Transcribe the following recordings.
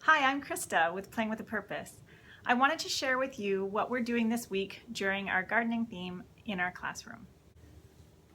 Hi, I'm Krista with Playing with a Purpose. I wanted to share with you what we're doing this week during our gardening theme in our classroom.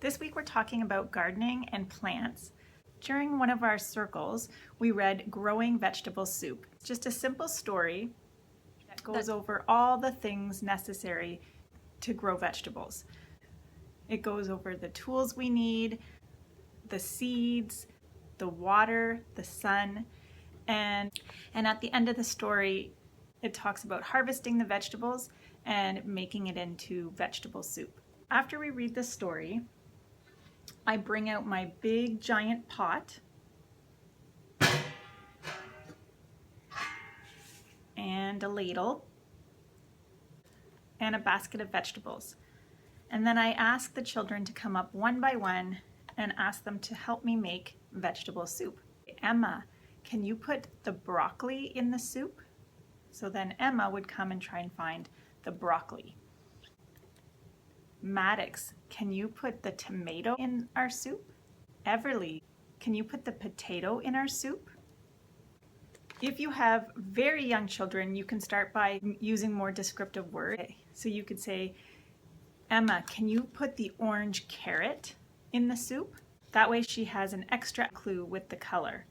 This week we're talking about gardening and plants. During one of our circles, we read Growing Vegetable Soup. It's just a simple story that goes over all the things necessary to grow vegetables. It goes over the tools we need, the seeds, the water, the sun, and at the end of the story, it talks about harvesting the vegetables and making it into vegetable soup. After we read the story, I bring out my big giant pot and a ladle and a basket of vegetables. And then I ask the children to come up one by one and ask them to help me make vegetable soup. Emma, can you put the broccoli in the soup? So then Emma would come and try and find the broccoli. Maddox, can you put the tomato in our soup? Everly, can you put the potato in our soup? If you have very young children, you can start by using more descriptive words. So you could say, Emma, can you put the orange carrot in the soup? That way she has an extra clue with the color.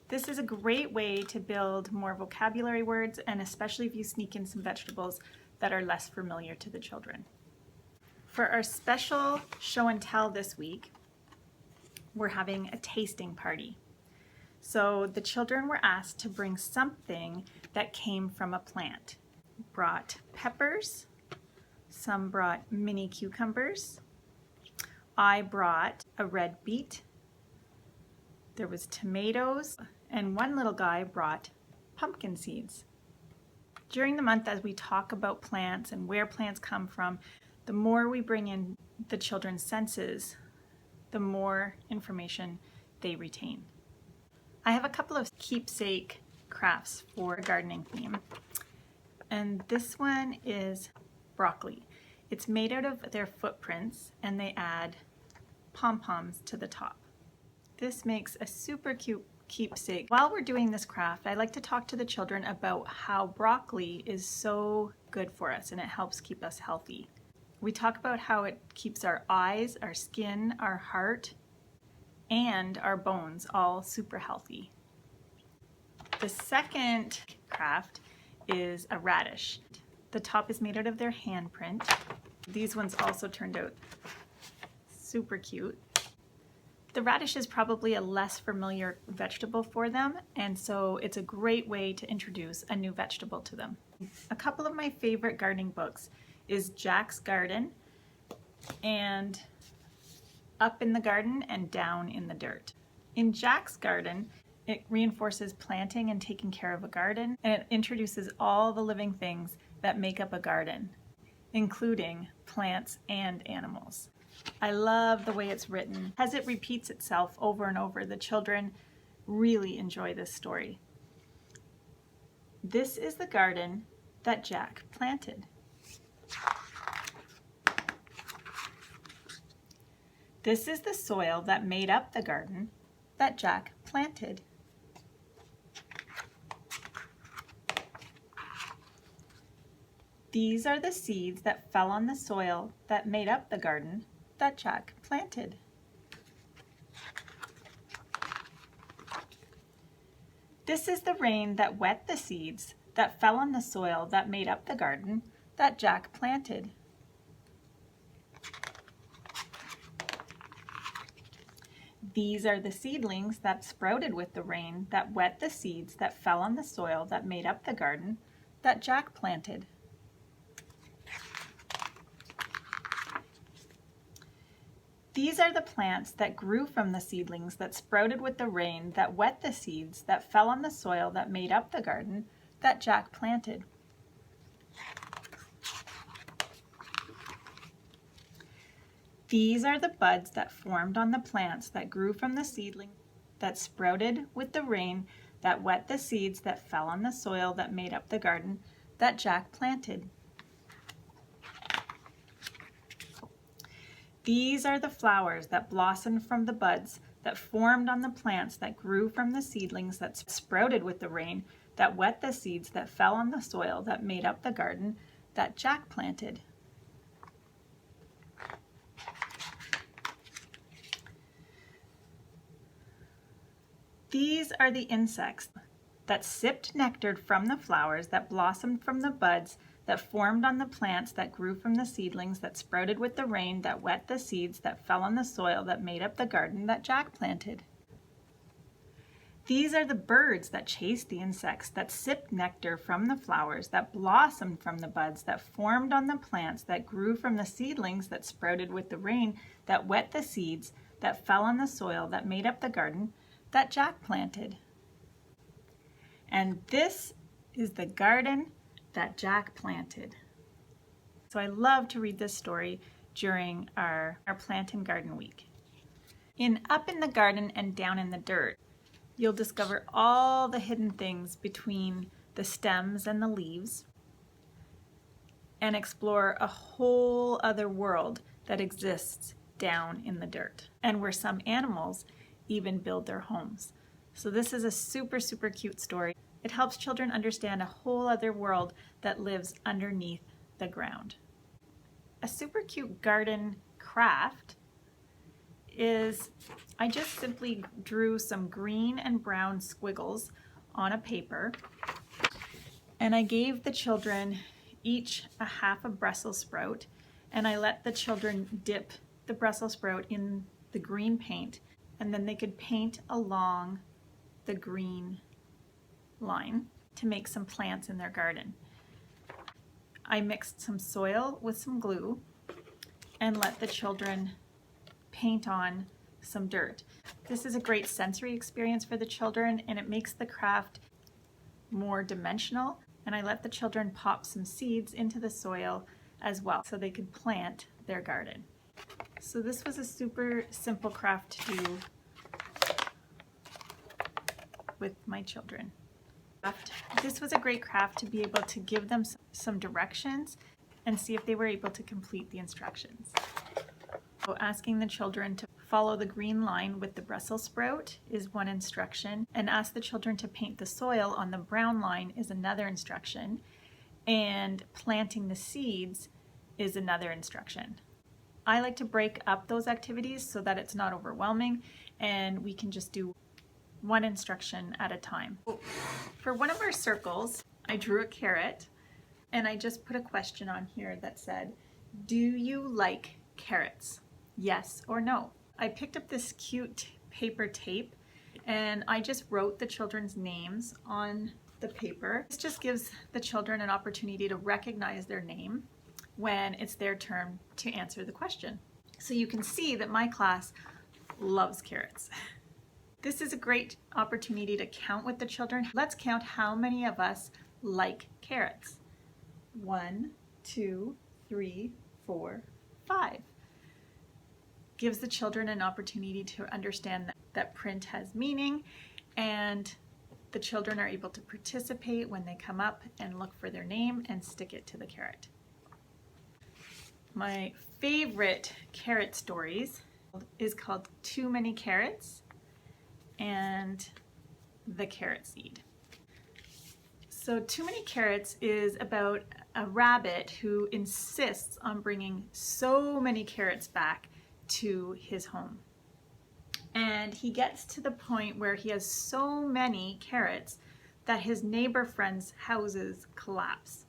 This is a great way to build more vocabulary words, and especially if you sneak in some vegetables that are less familiar to the children. For our special show and tell this week, we're having a tasting party. So the children were asked to bring something that came from a plant. Brought peppers, some brought mini cucumbers. I brought a red beet. There was tomatoes, and one little guy brought pumpkin seeds. During the month, as we talk about plants and where plants come from, the more we bring in the children's senses, the more information they retain. I have a couple of keepsake crafts for a gardening theme, and this one is broccoli. It's made out of their footprints, and they add pom-poms to the top. This makes a super cute keepsake. While we're doing this craft, I like to talk to the children about how broccoli is so good for us and it helps keep us healthy. We talk about how it keeps our eyes, our skin, our heart, and our bones all super healthy. The second craft is a radish. The top is made out of their handprint. These ones also turned out super cute. The radish is probably a less familiar vegetable for them, and so it's a great way to introduce a new vegetable to them. A couple of my favorite gardening books is Jack's Garden and Up in the Garden and Down in the Dirt. In Jack's Garden, it reinforces planting and taking care of a garden, and it introduces all the living things that make up a garden, including plants and animals. I love the way it's written. As it repeats itself over and over, the children really enjoy this story. This is the garden that Jack planted. This is the soil that made up the garden that Jack planted. These are the seeds that fell on the soil that made up the garden that Jack planted. This is the rain that wet the seeds that fell on the soil that made up the garden that Jack planted. These are the seedlings that sprouted with the rain that wet the seeds that fell on the soil that made up the garden that Jack planted. These are the plants that grew from the seedlings that sprouted with the rain that wet the seeds that fell on the soil that made up the garden that Jack planted. These are the buds that formed on the plants that grew from the seedling that sprouted with the rain that wet the seeds that fell on the soil that made up the garden that Jack planted. These are the flowers that blossomed from the buds that formed on the plants that grew from the seedlings that sprouted with the rain, that wet the seeds that fell on the soil that made up the garden that Jack planted. These are the insects that sipped nectar from the flowers that blossomed from the buds that formed on the plants that grew from the seedlings that sprouted with the rain that wet the seeds that fell on the soil that made up the garden that Jack planted. These are the birds that chased the insects that sipped nectar from the flowers that blossomed from the buds that formed on the plants that grew from the seedlings that sprouted with the rain that wet the seeds that fell on the soil that made up the garden that Jack planted. And this is the garden that Jack planted. So I love to read this story during our plant and garden week. In Up in the Garden and Down in the Dirt, you'll discover all the hidden things between the stems and the leaves and explore a whole other world that exists down in the dirt and where some animals even build their homes. So this is a super, super cute story. It helps children understand a whole other world that lives underneath the ground. A super cute garden craft is I just simply drew some green and brown squiggles on a paper, and I gave the children each a half a Brussels sprout, and I let the children dip the Brussels sprout in the green paint, and then they could paint along the green line to make some plants in their garden. I mixed some soil with some glue and let the children paint on some dirt. This is a great sensory experience for the children, and it makes the craft more dimensional, and I let the children pop some seeds into the soil as well so they could plant their garden. So this was a super simple craft to do with my children. This was a great craft to be able to give them some directions and see if they were able to complete the instructions. So asking the children to follow the green line with the Brussels sprout is one instruction, and ask the children to paint the soil on the brown line is another instruction, and planting the seeds is another instruction. I like to break up those activities so that it's not overwhelming and we can just do one instruction at a time. For one of our circles, I drew a carrot, and I just put a question on here that said, do you like carrots? Yes or no? I picked up this cute paper tape and I just wrote the children's names on the paper. This just gives the children an opportunity to recognize their name when it's their turn to answer the question. So you can see that my class loves carrots. This is a great opportunity to count with the children. Let's count how many of us like carrots. 1, 2, 3, 4, 5. Gives the children an opportunity to understand that print has meaning, and the children are able to participate when they come up and look for their name and stick it to the carrot. My favorite carrot stories is called Too Many Carrots and The Carrot Seed. So Too Many Carrots is about a rabbit who insists on bringing so many carrots back to his home. And he gets to the point where he has so many carrots that his neighbor friends' houses collapse.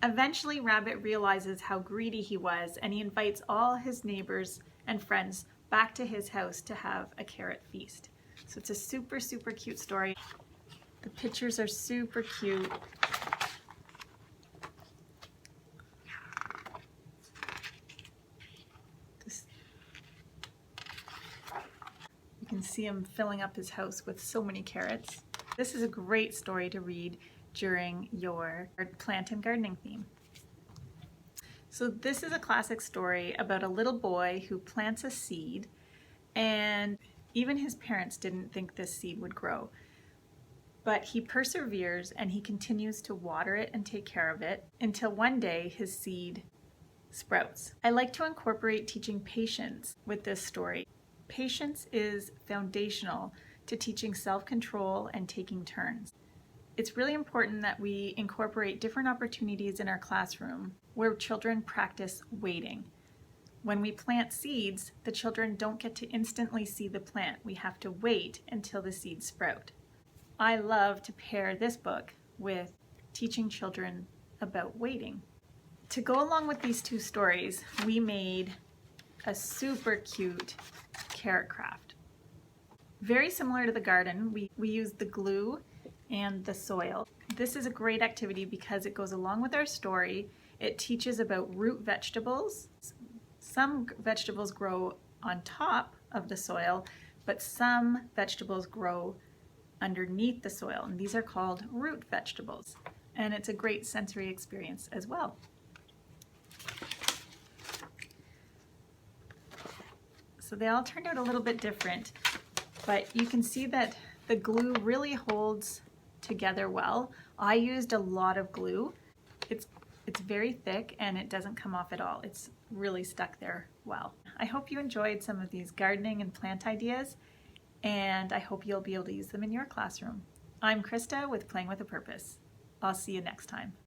Eventually, Rabbit realizes how greedy he was, and he invites all his neighbors and friends back to his house to have a carrot feast. So it's a super, super cute story. The pictures are super cute. You can see him filling up his house with so many carrots. This is a great story to read during your plant and gardening theme. So this is a classic story about a little boy who plants a seed, and even his parents didn't think this seed would grow. But he perseveres and he continues to water it and take care of it until one day his seed sprouts. I like to incorporate teaching patience with this story. Patience is foundational to teaching self-control and taking turns. It's really important that we incorporate different opportunities in our classroom where children practice waiting. When we plant seeds, the children don't get to instantly see the plant. We have to wait until the seeds sprout. I love to pair this book with teaching children about waiting. To go along with these two stories, we made a super cute carrot craft. Very similar to the garden, we used the glue and the soil. This is a great activity because it goes along with our story. It teaches about root vegetables. Some vegetables grow on top of the soil, but some vegetables grow underneath the soil, and these are called root vegetables. And it's a great sensory experience as well. So they all turned out a little bit different, but you can see that the glue really holds together well. I used a lot of glue. It's very thick and it doesn't come off at all. It's really stuck there well. I hope you enjoyed some of these gardening and plant ideas, and I hope you'll be able to use them in your classroom. I'm Krista with Playing with a Purpose. I'll see you next time.